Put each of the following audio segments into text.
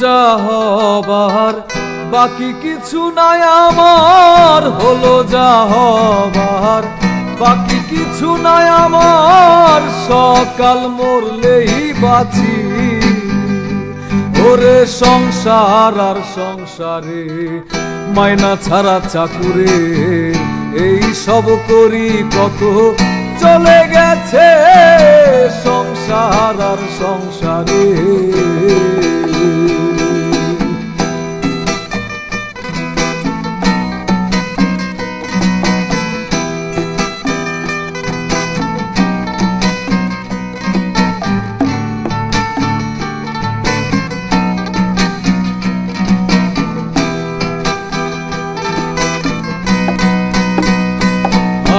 যা হবার বাকি কিছু নাই আমার, হলো যা হবার বাকি কিছু নাই আমার। সকাল মরলেই বাঁচি, ওরে সংসার আর সংসারে মাইনা ছাড়া চাকুরে এই সব করি কত চলে গেছে সংসার আর সংসারে।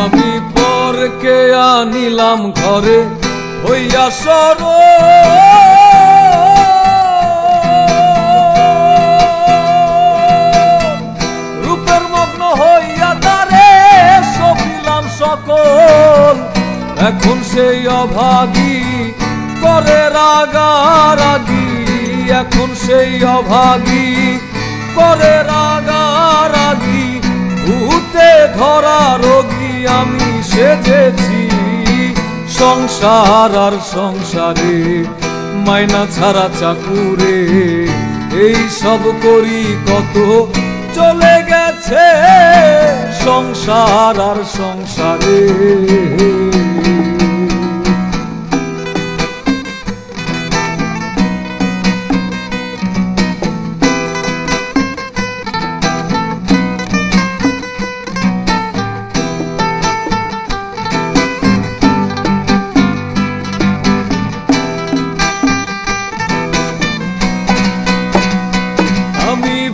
আমি পরকে আনিলাম ঘরে হইয়া সর, রূপের মগ্ন হইয়া তারে সপিলাম সকল। এখন সেই অভাগী করে রাগারাগি, এখন সেই অভাগী করে রাগারাগি। ভূতে ধরা রোগী আমি সেজেছি সংসার আর সংসারে মাইনা ছাড়া চাকুরে এই সব করি কত চলে গেছে সংসার আর সংসারে।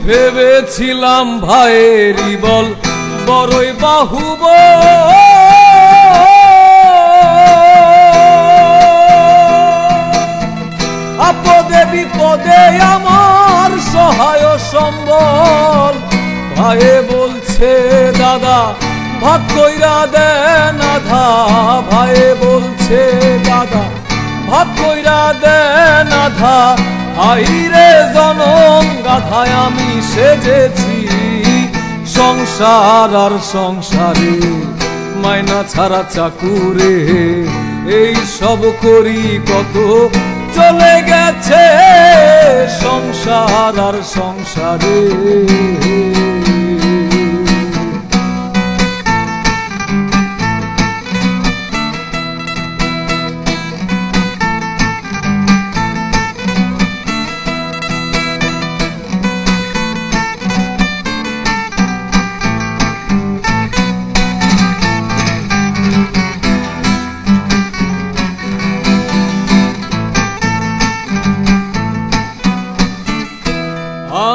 ভেবেছিলাম ভাইয়েরই বল বড়ই বাহুবল, আপদে বিপদে আমার সহায় সম্বল। ভাইয়ে বলছে দাদা ভাগ কইরা দেন আধা, ভাইয়ে বলছে দাদা ভাগ কইরা দেন আধা। আইরে জনম গাধায় আমি সেজেছি সংসার আর সংসারে মাইনা ছাড়া চাকুরে এই সব করি কত চলে গেছে সংসার আর সংসারে।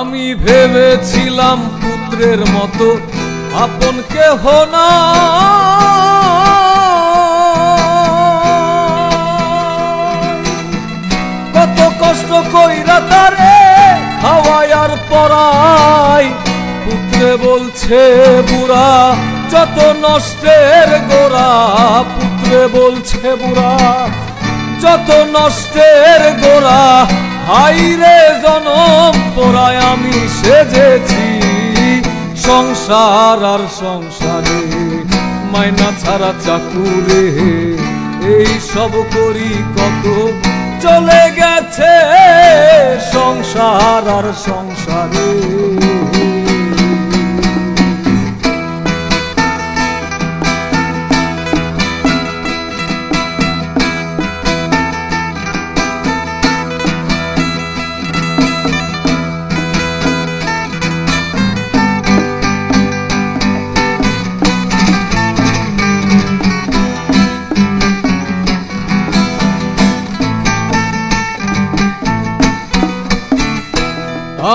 আমি ভেবেছিলাম পুত্রের মতো আপন কেহ না, কত কষ্ট কইরা তারে খাওয়াই আর পড়াই। পুত্রে বলছে বুড়া যত নষ্টের গোড়া, পুত্রে বলছে বুড়া যত নষ্টের গোড়া। হাইরে জনম পোড়ায় আমি সেজেছি সংসার আর সংসারে মাইনা ছাড়া চাকুরে এই সব করি কত চলে গেছে সংসার আর সংসারে।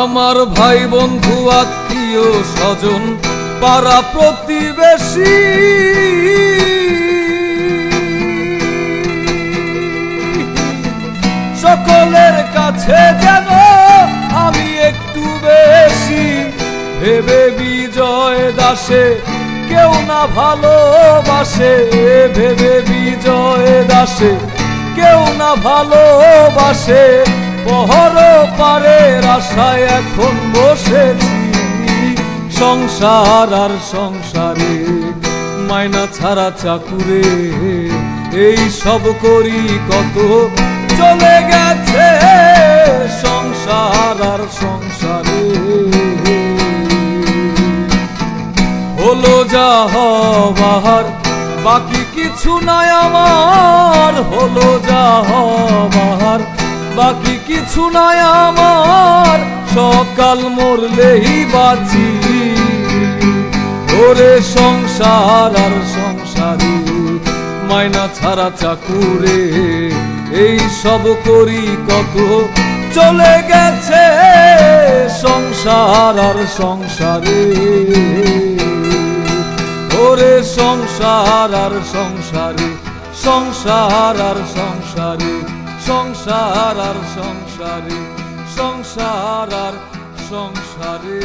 আমার ভাই বন্ধু আত্মীয় স্বজন পাড়া প্রতিবেশী সকলের কাছে যেন আমি একটু বেশি। ভেবে বিজয় দাসে কেউ না ভালোবাসে, ভেবে বিজয় দাসে কেউ না ভালোবাসে। বহর পারের আশায় এখন বসেছি সংসার আর সংসারে মাইনা ছাড়া চাকুরে এই সব করি কত চলে গেছে সংসার আর সংসারে হলো যা হবার বাকি কিছু নাই আমার হলো যা হবার বাকি কিছু নাই আমার সকাল মরলেই বাঁচি ওরে সংসার আর সংসারে মাইনা ছাড়া চাকুরে এই সব করি কত চলে গেছে সংসার আর সংসারে ওরে সংসার আর সংসারে সংসার আর সংসারে সংসার আর সংসারে সংসার আর সংসারে